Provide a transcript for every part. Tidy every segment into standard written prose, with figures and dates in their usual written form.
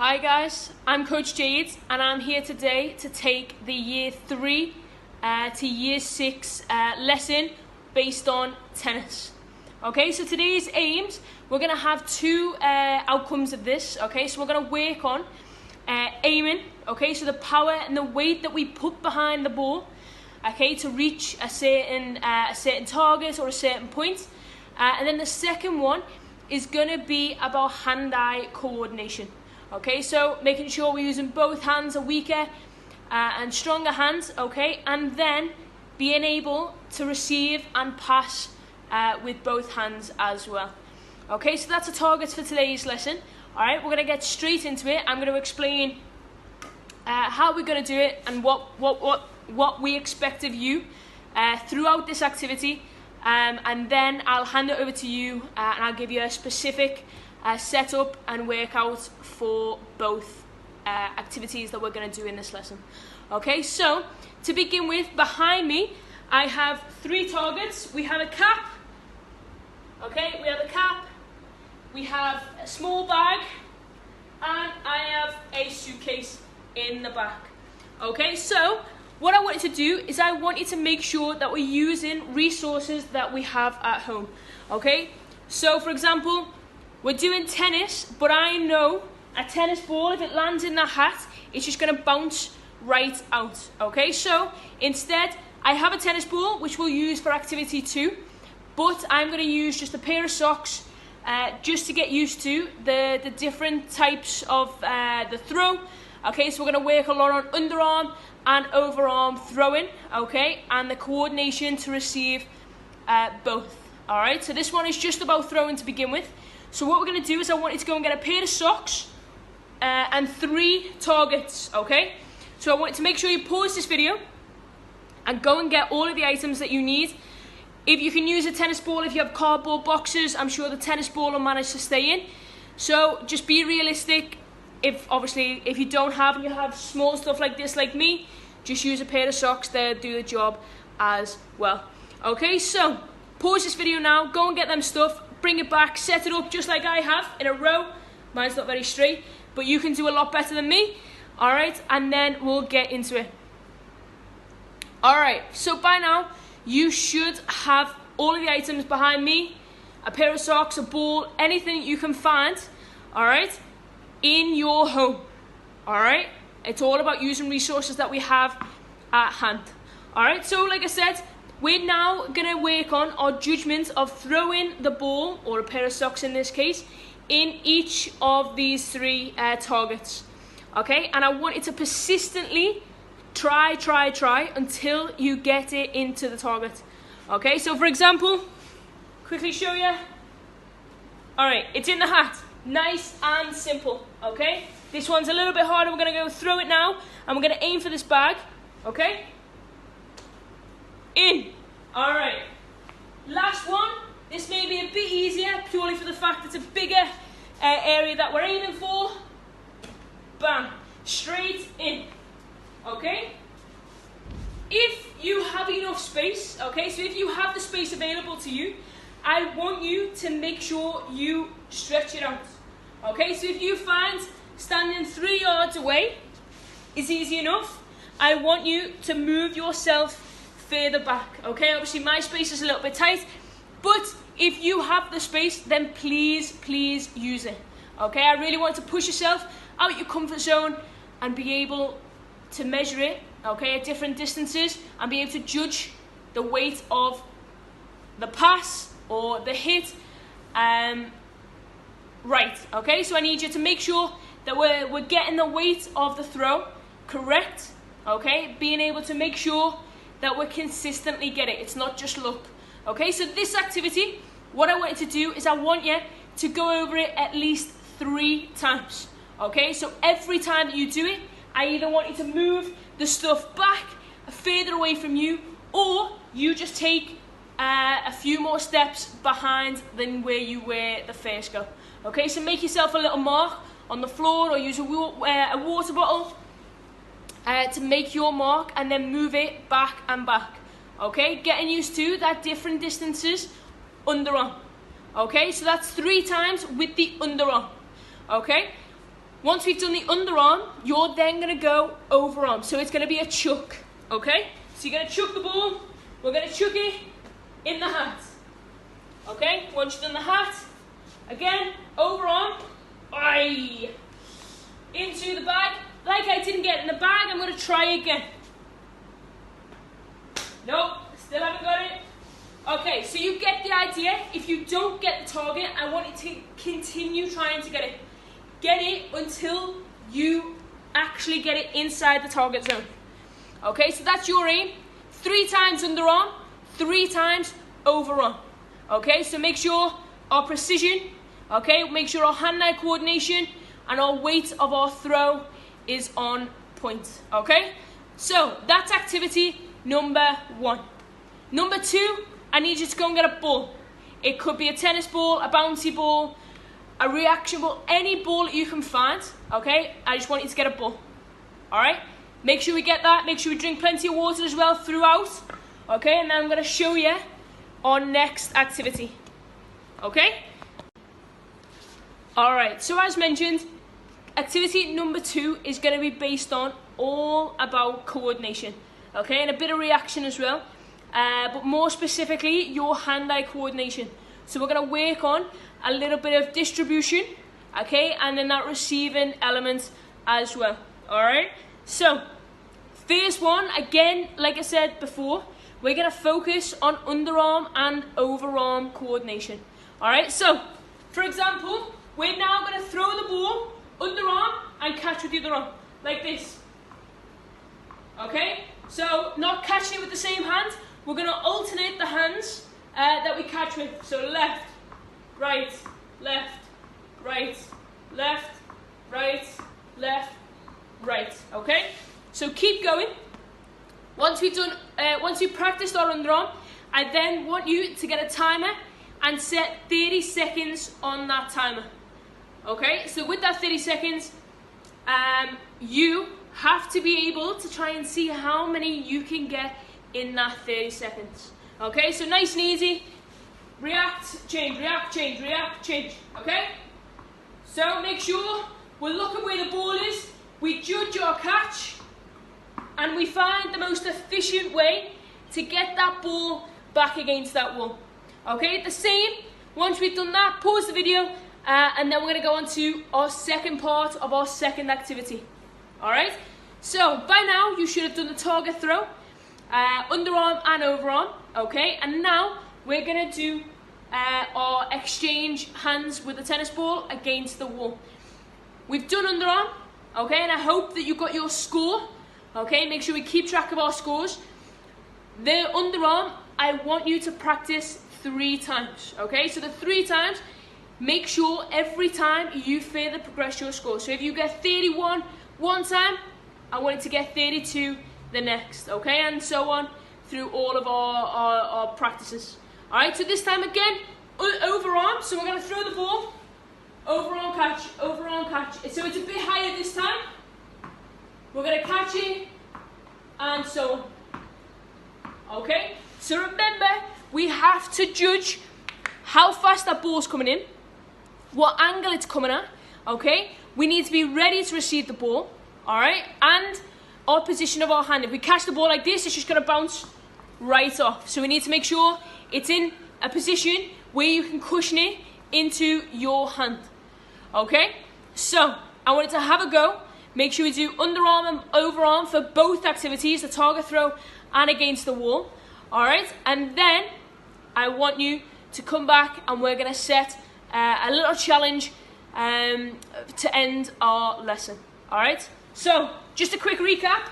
Hi guys, I'm Coach Jade and I'm here today to take the Year 3 to Year 6 lesson based on tennis. Okay, so today's aims, we're going to have two outcomes of this. Okay, so we're going to work on aiming, okay, so the power and the weight that we put behind the ball, okay, to reach a certain target or a certain point. And then the second one is going to be about hand-eye coordination. Okay, so making sure we're using both hands, a weaker and stronger hands, okay, and then being able to receive and pass with both hands as well. Okay, so that's the targets for today's lesson. All right, we're going to get straight into it. I'm going to explain how we're going to do it and what we expect of you throughout this activity, and then I'll hand it over to you and I'll give you a specific setup and workout for both activities that we're going to do in this lesson. Okay, so to begin with, behind me I have three targets. We have a cap, okay, we have a cap, we have a small bag, and I have a suitcase in the back. Okay, so what I want you to do is I want you to make sure that we're using resources that we have at home. Okay, so for example, we're doing tennis, but I know a tennis ball, if it lands in the hat, it's just going to bounce right out. Okay, so instead, I have a tennis ball, which we'll use for activity 2, but I'm going to use just a pair of socks just to get used to the different types of the throw. Okay, so we're going to work a lot on underarm and overarm throwing, okay, and the coordination to receive both. All right, so this one is just about throwing to begin with. So what we're going to do is I want you to go and get a pair of socks and 3 targets, okay? So I want you to make sure you pause this video and go and get all of the items that you need. If you can use a tennis ball, if you have cardboard boxes, I'm sure the tennis ball will manage to stay in. So just be realistic. If you don't have, and you have small stuff like this like me, just use a pair of socks, they'll do the job as well. Okay, so pause this video now, go and get them stuff. Bring it back, set it up just like I have in a row. Mine's not very straight, but you can do a lot better than me. All right, and then we'll get into it. All right, so by now, you should have all of the items behind me, a pair of socks, a ball, anything you can find, all right, in your home. All right, it's all about using resources that we have at hand. All right, so like I said, we're now going to work on our judgment of throwing the ball, or a pair of socks in this case, in each of these 3 targets. Okay, and I want you to persistently try until you get it into the target. Okay, so for example, quickly show you. All right, it's in the hat. Nice and simple, okay? This one's a little bit harder. We're going to go throw it now, and we're going to aim for this bag, okay? In. All right. Last one. This may be a bit easier purely for the fact it's a bigger area that we're aiming for. Bam. Straight in. Okay? If you have enough space, okay, so if you have the space available to you, I want you to make sure you stretch it out. Okay, so if you find standing 3 yards away is easy enough, I want you to move yourself further back. Okay, obviously my space is a little bit tight, but if you have the space, then please use it. Okay, I really want to push yourself out your comfort zone and be able to measure it, okay, at different distances, and be able to judge the weight of the pass or the hit right. Okay, so I need you to make sure that we're getting the weight of the throw correct. Okay, being able to make sure that we consistently get it. It's not just luck. Okay, so this activity, what I want you to do is I want you to go over it at least 3 times. Okay, so every time that you do it, I either want you to move the stuff back further away from you, or you just take a few more steps behind than where you were the first go. Okay, so make yourself a little mark on the floor, or use a water bottle to make your mark, and then move it back and back. Okay, getting used to that different distances underarm. Okay, so that's 3 times with the underarm. Okay, once we've done the underarm, you're then going to go overarm. So it's going to be a chuck, okay? So you're going to chuck the ball. We're going to chuck it in the hat, okay? Once you've done the hat, again, overarm, aye, into the bag. Like I didn't get in the bag, I'm going to try again. Nope, still haven't got it. Okay, so you get the idea. If you don't get the target, I want you to continue trying to get it. Get it until you actually get it inside the target zone. Okay, so that's your aim. 3 times underarm, 3 times overarm. Okay, so make sure our precision, okay, make sure our hand-eye coordination and our weight of our throw is on point. Okay, so that's activity number 1. Number 2, I need you to go and get a ball. It could be a tennis ball, a bouncy ball, a reaction ball, any ball that you can find, okay? I just want you to get a ball, all right? Make sure we get that. Make sure we drink plenty of water as well throughout, okay? And then I'm going to show you our next activity, okay? All right, so as mentioned, activity number 2 is going to be based on all about coordination, okay? And a bit of reaction as well. But more specifically, your hand-eye coordination. So we're going to work on a little bit of distribution, okay, and then that receiving element as well, all right? So, first one, again, like I said before, we're going to focus on underarm and overarm coordination, all right? So, for example, we're now going to throw the ball, underarm, and catch with the other arm, like this, okay? So, not catching it with the same hand. We're going to alternate the hands that we catch with. So left, right, left, right, left, right, left, right. Okay? So keep going. Once we've practiced our underarm, I then want you to get a timer and set 30 seconds on that timer. Okay? So with that 30 seconds, you have to be able to try and see how many you can get in that 30 seconds. Okay, so nice and easy. React, change, react, change, react, change. Okay? So make sure we're looking where the ball is, we judge our catch, and we find the most efficient way to get that ball back against that wall. Okay, the same, once we've done that, pause the video, and then we're going to go on to our second part of our second activity. Alright? So, by now, you should have done the target throw. Underarm and overarm, okay, and now we're going to do our exchange hands with the tennis ball against the wall. We've done underarm, okay, and I hope that you got your score, okay, make sure we keep track of our scores. The underarm, I want you to practice 3 times, okay, so the 3 times, make sure every time you further progress your score. So if you get 31 one time, I want you to get 32 the next, okay, and so on through all of our practices. All right, so this time again, overarm, so we're going to throw the ball, overarm catch, so it's a bit higher this time. We're going to catch it, and so on. Okay, so remember, we have to judge how fast that ball's coming in, what angle it's coming at, okay? We need to be ready to receive the ball, all right, and our position of our hand. If we catch the ball like this, it's just going to bounce right off. So we need to make sure it's in a position where you can cushion it into your hand. Okay? So, I want you to have a go. Make sure we do underarm and overarm for both activities, the target throw and against the wall. Alright? And then, I want you to come back and we're going to set a little challenge to end our lesson. Alright? So, just a quick recap.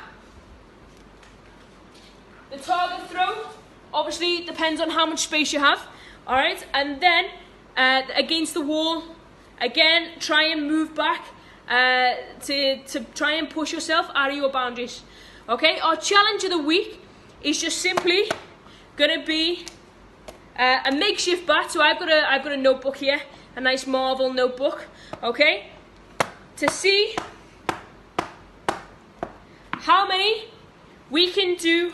The target throw obviously depends on how much space you have. Alright, and then against the wall, again, try and move back to try and push yourself out of your boundaries. Okay, our challenge of the week is just simply going to be a makeshift bat. So I've got a notebook here, a nice Marvel notebook, okay, to see how many we can do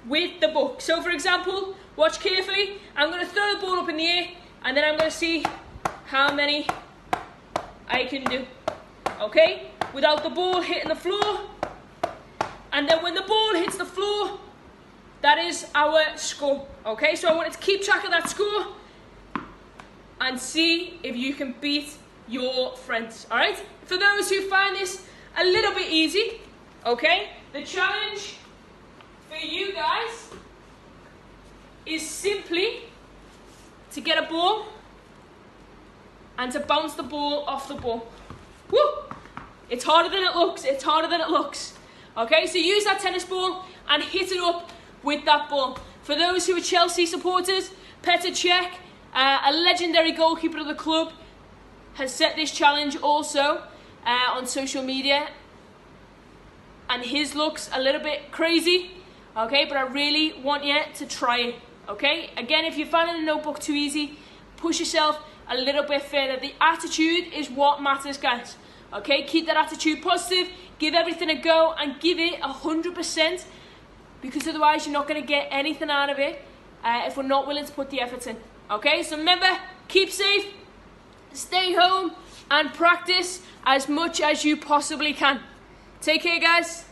with the book. So for example, watch carefully, I'm going to throw the ball up in the air and then I'm going to see how many I can do. okay? Without the ball hitting the floor. And then when the ball hits the floor, that is our score, okay? So I want you to keep track of that score and see if you can beat your friends, all right? For those who find this a little bit easy, okay, the challenge for you guys is simply to get a ball and to bounce the ball off the ball. Woo! It's harder than it looks, it's harder than it looks. Okay, so use that tennis ball and hit it up with that ball. For those who are Chelsea supporters, Petr Cech, a legendary goalkeeper of the club, has set this challenge also on social media. And his looks a little bit crazy, okay, but I really want you to try it, okay? Again, if you're finding the notebook too easy, push yourself a little bit further. The attitude is what matters, guys. Okay, keep that attitude positive, give everything a go, and give it 100%, because otherwise you're not going to get anything out of it if we're not willing to put the effort in. Okay, so remember, keep safe, stay home, and practice as much as you possibly can. Take care, guys.